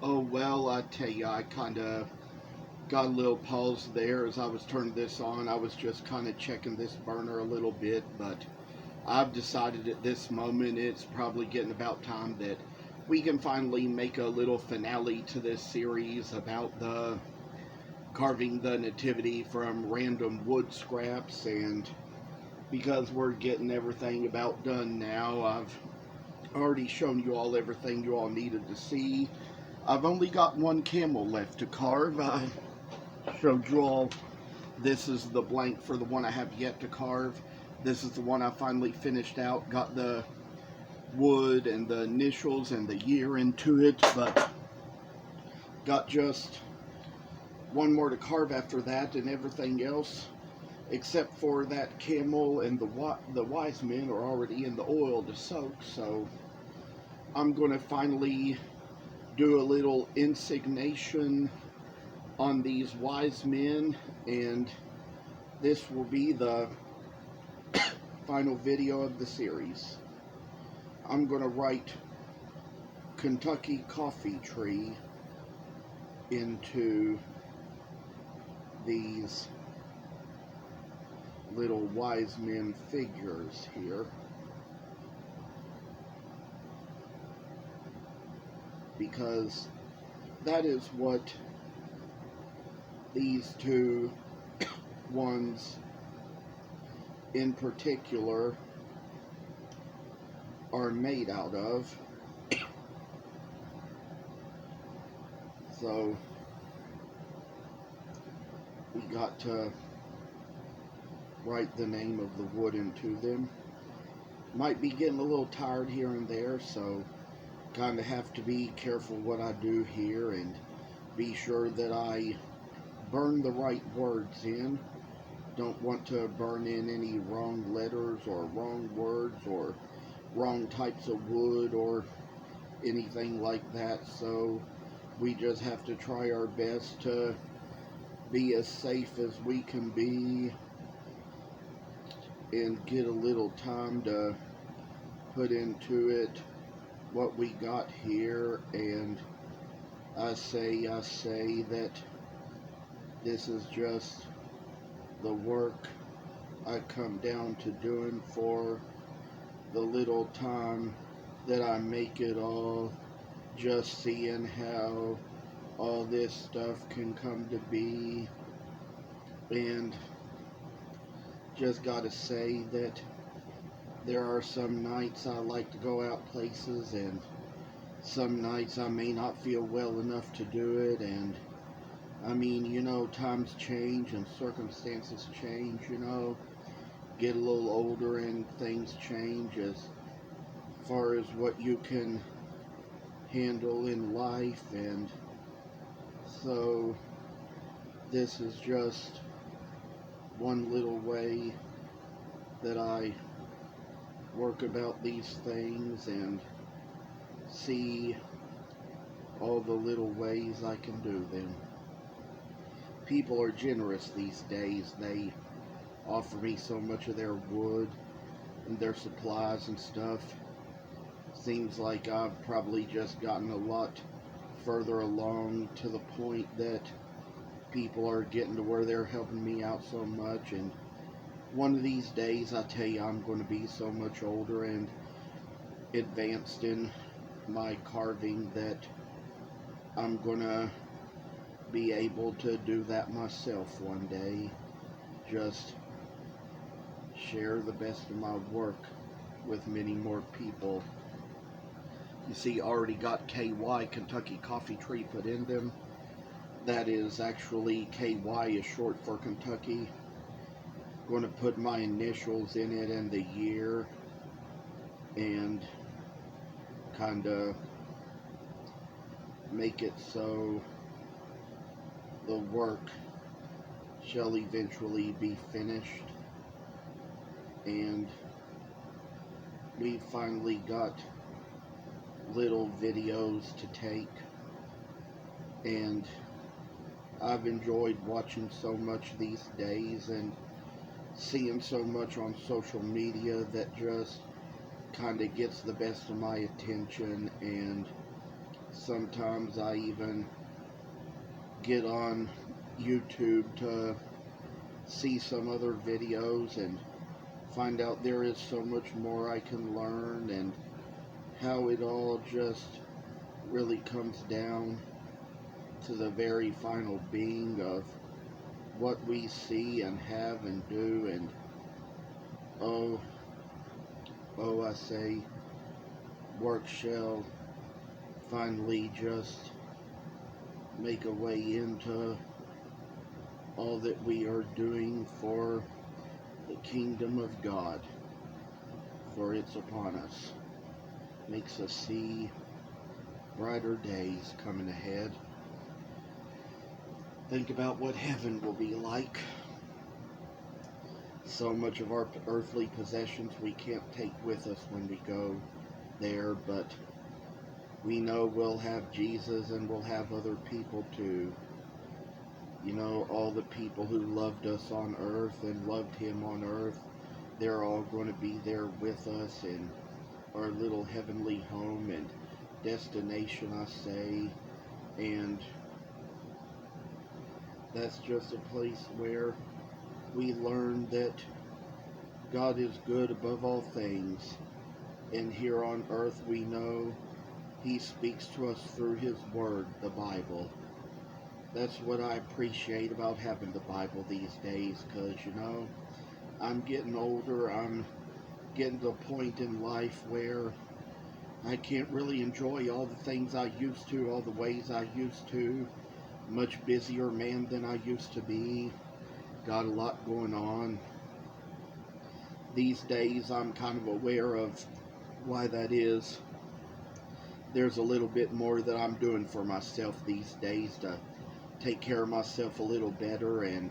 Oh, well, I tell you, I kind of got a little pause there as I was turning this on. I was just kind of checking this burner a little bit, but I've decided at this moment it's probably getting about time that we can finally make a little finale to this series about the carving the nativity from random wood scraps. And because we're getting everything about done now, I've already shown you all everything you all needed to see. I've only got one camel left to carve. I showed you all, this is the blank for the one I have yet to carve. This is the one I finally finished out, got the wood and the initials and the year into it, but got just one more to carve after that, and everything else except for that camel and the wise men are already in the oil to soak. So I'm going to finally do a little insignation on these wise men, and this will be the final video of the series. I'm going to write Kentucky coffee tree into these little wise men figures here, because that is what these two ones in particular are made out of. So we got to write the name of the wood into them. Might be getting a little tired here and there, so kind of have to be careful what I do here and be sure that I burn the right words in. Don't want to burn in any wrong letters or wrong words or wrong types of wood or anything like that. So we just have to try our best to be as safe as we can be and get a little time to put into it what we got here. And I say that this is just the work I come down to doing for the little time that I make it all, just seeing how all this stuff can come to be. And just gotta say that there are some nights I like to go out places, and some nights I may not feel well enough to do it. And I mean, you know, times change and circumstances change, you know, get a little older and things change as far as what you can handle in life. And so this is just one little way that I work about these things and see all the little ways I can do them. People are generous these days. They offer me so much of their wood and their supplies and stuff. Seems like I've probably just gotten a lot further along to the point that people are getting to where they're helping me out so much. And one of these days, I tell you, I'm going to be so much older and advanced in my carving that I'm going to be able to do that myself one day. Just share the best of my work with many more people. You see, I already got KY, Kentucky Coffee Tree, put in them. That is actually, KY is short for Kentucky. I'm going to put my initials in it and the year, and kind of make it so the work shall eventually be finished. And we finally got little videos to take, and I've enjoyed watching so much these days and seeing so much on social media that just kind of gets the best of my attention. And Sometimes I even get on YouTube to see some other videos and find out there is so much more I can learn, and how it all just really comes down to the very final being of what we see and have and do. And oh, I say, work shall finally just make a way into all that we are doing for the kingdom of God, for it's upon us. Makes us see brighter days coming ahead. Think about what heaven will be like. So much of our earthly possessions we can't take with us when we go there, but we know we'll have Jesus and we'll have other people too. You know, all the people who loved us on earth and loved Him on earth, they're all going to be there with us in our little heavenly home and destination, I say. And that's just a place where we learn that God is good above all things. And here on earth we know He speaks to us through His Word, the Bible. That's what I appreciate about having the Bible these days, because, you know, I'm getting older. I'm getting to a point in life where I can't really enjoy all the things I used to, all the ways I used to. Much busier man than I used to be. Got a lot going on. These days I'm kind of aware of why that is. There's a little bit more that I'm doing for myself these days to take care of myself a little better, and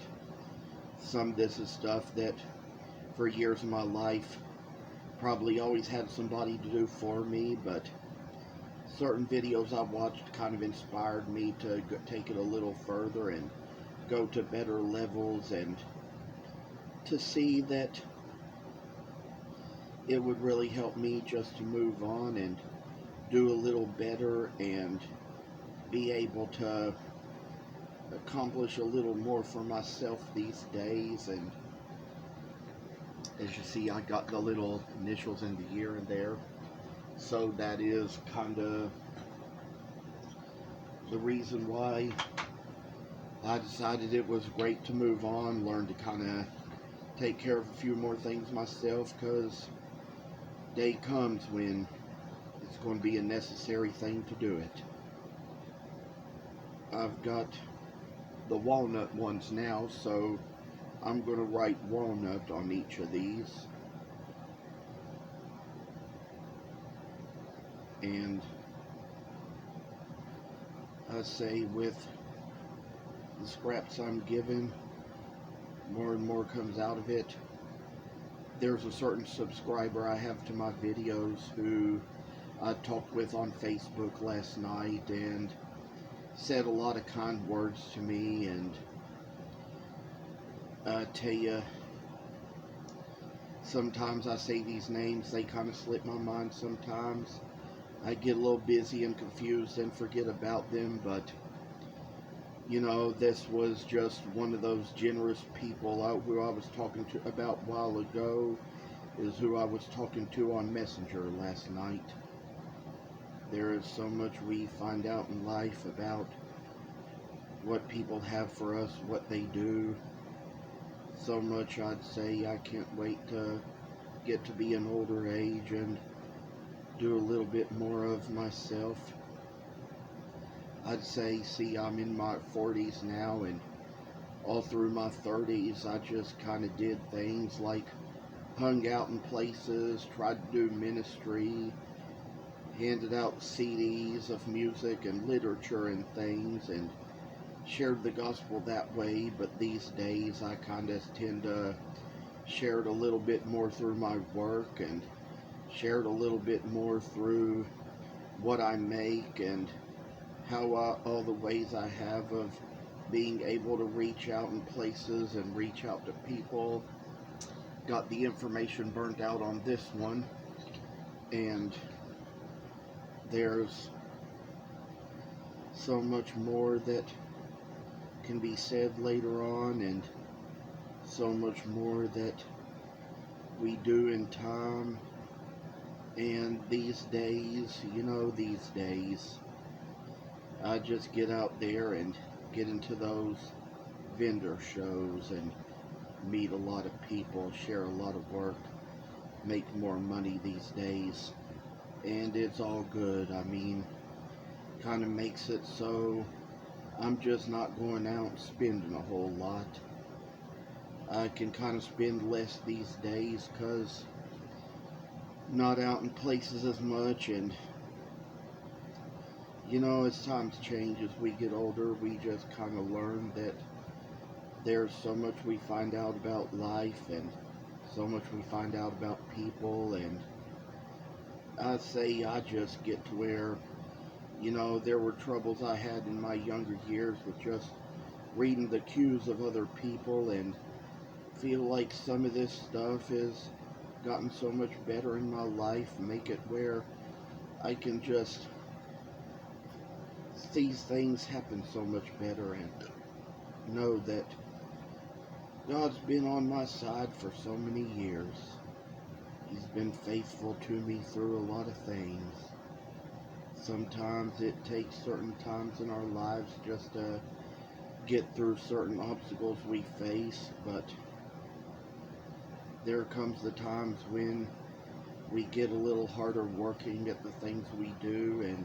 some of this is stuff that for years of my life probably always had somebody to do for me, but certain videos I watched kind of inspired me to take it a little further and go to better levels, and to see that it would really help me just to move on and do a little better and be able to accomplish a little more for myself these days. And as you see, I got the little initials in the year in there, so that is kind of the reason why I decided it was great to move on, learn to kind of take care of a few more things myself, because day comes when it's going to be a necessary thing to do it. I've got the walnut ones now, so I'm going to write walnut on each of these. And I say, with the scraps I'm given, more and more comes out of it. There's a certain subscriber I have to my videos who I talked with on Facebook last night, and said a lot of kind words to me. And I tell you, sometimes I say these names, they kind of slip my mind sometimes. I get a little busy and confused and forget about them, but you know, this was just one of those generous people who I was talking to about a while ago, is who I was talking to on Messenger last night. There is so much we find out in life about what people have for us, what they do. So much, I'd say, I can't wait to get to be an older age and do a little bit more of myself. I'd say, see, I'm in my 40s now, and all through my 30s, I just kind of did things like hung out in places, tried to do ministry, handed out CDs of music and literature and things, and shared the gospel that way. But these days, I kind of tend to share it a little bit more through my work, and share it a little bit more through what I make, and how all the ways I have of being able to reach out in places and reach out to people. Got the information burnt out on this one, and there's so much more that can be said later on, and so much more that we do in time. And these days, these days, I just get out there and get into those vendor shows and meet a lot of people, share a lot of work, make more money these days. And it's all good. I mean, kind of makes it so I'm just not going out and spending a whole lot. I can kind of spend less these days because not out in places as much, and as times change, as we get older, we just kind of learn that there's so much we find out about life and so much we find out about people. And I say I just get to where, there were troubles I had in my younger years with just reading the cues of other people, and feel like some of this stuff has gotten so much better in my life, make it where I can just see things happen so much better and know that God's been on my side for so many years. He's been faithful to me through a lot of things. Sometimes it takes certain times in our lives just to get through certain obstacles we face, but there comes the times when we get a little harder working at the things we do, and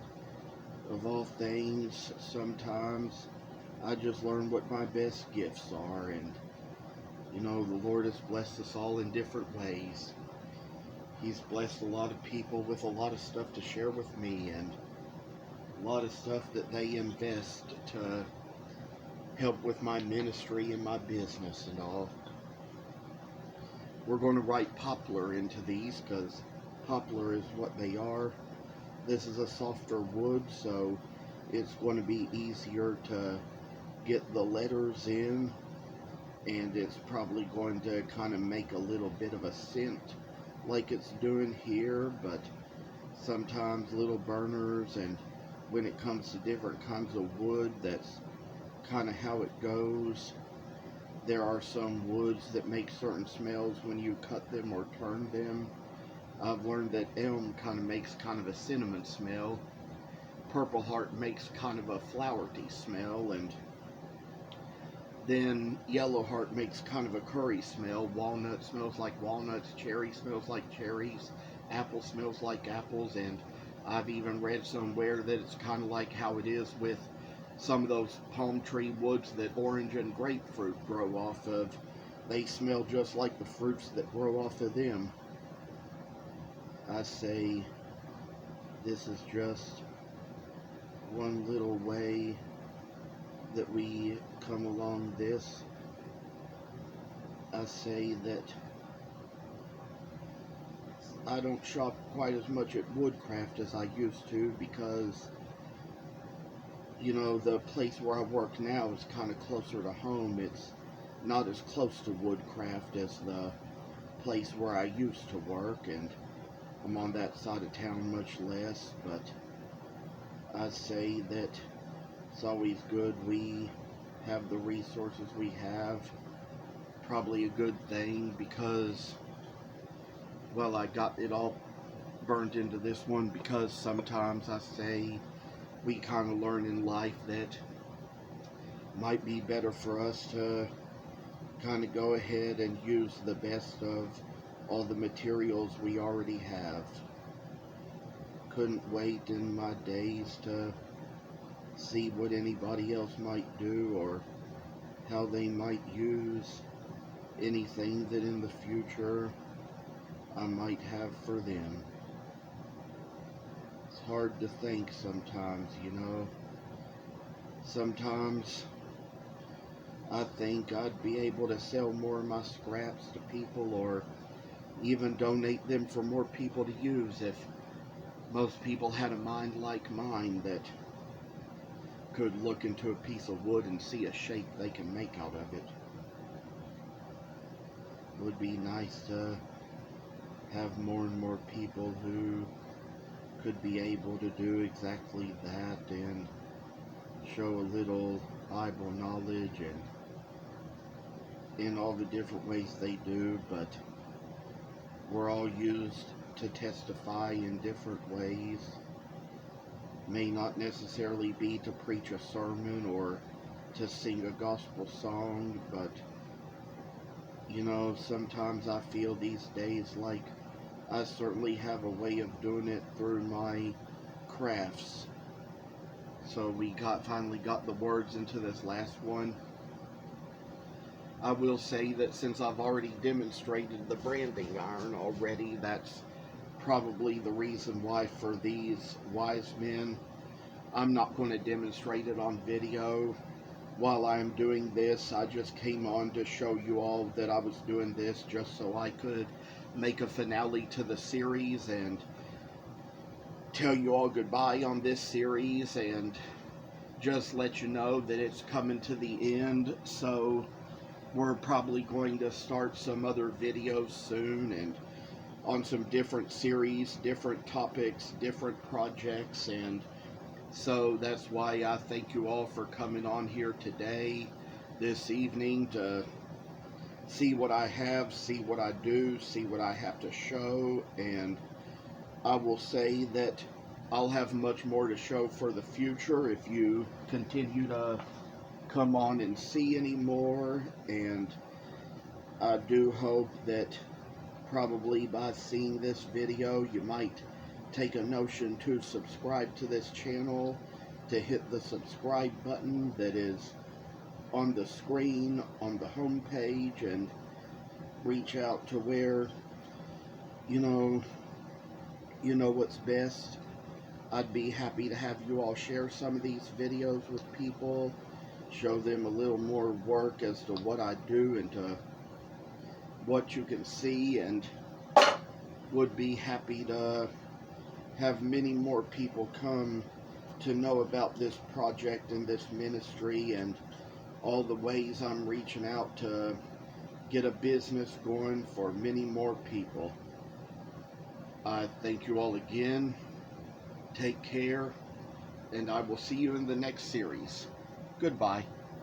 of all things, sometimes I just learn what my best gifts are. And the Lord has blessed us all in different ways. He's blessed a lot of people with a lot of stuff to share with me, and a lot of stuff that they invest to help with my ministry and my business and all. We're going to write poplar into these because poplar is what they are. This is a softer wood, so it's going to be easier to get the letters in, and it's probably going to kind of make a little bit of a scent like it's doing here, but sometimes little burners, and when it comes to different kinds of wood, that's kind of how it goes. There are some woods that make certain smells when you cut them or turn them. I've learned that elm kind of makes kind of a cinnamon smell. Purple heart makes kind of a flowery smell, and then yellow heart makes kind of a curry smell. Walnut smells like walnuts. Cherry smells like cherries. Apple smells like apples. And I've even read somewhere that it's kind of like how it is with some of those palm tree woods that orange and grapefruit grow off of. They smell just like the fruits that grow off of them. I say this is just one little way that we come along this. I say that I don't shop quite as much at Woodcraft as I used to, because the place where I work now is kind of closer to home. It's not as close to Woodcraft as the place where I used to work, and I'm on that side of town much less. But I say that it's always good we have the resources we have. Probably a good thing, because, well, I got it all burned into this one, because sometimes I say we kind of learn in life that might be better for us to kind of go ahead and use the best of all the materials we already have. Couldn't wait in my days to see what anybody else might do, or how they might use anything that in the future I might have for them. It's hard to think sometimes, Sometimes I think I'd be able to sell more of my scraps to people, or even donate them for more people to use, if most people had a mind like mine that could look into a piece of wood and see a shape they can make out of it. It would be nice to have more and more people who could be able to do exactly that. And show a little Bible knowledge and in all the different ways they do, but we're all used to testify in different ways. May not necessarily be to preach a sermon or to sing a gospel song, but you know, sometimes I feel these days like I certainly have a way of doing it through my crafts. So we finally got the words into this last one. I will say that since I've already demonstrated the branding iron already, that's probably the reason why for these wise men, I'm not going to demonstrate it on video. While I'm doing this, I just came on to show you all that I was doing this just so I could make a finale to the series and tell you all goodbye on this series and just let you know that it's coming to the end. So we're probably going to start some other videos soon and on some different series, different topics, different projects, and so that's why I thank you all for coming on here today, this evening, to see what I have, see what I do, see what I have to show, and I will say that I'll have much more to show for the future if you continue to come on and see any more, and I do hope that probably by seeing this video you might take a notion to subscribe to this channel, to hit the subscribe button that is on the screen on the home page, and reach out to where you know what's best. I'd be happy to have you all share some of these videos with people, show them a little more work as to what I do and to what you can see, and would be happy to have many more people come to know about this project and this ministry and all the ways I'm reaching out to get a business going for many more people. I thank you all again. Take care, and I will see you in the next series. Goodbye.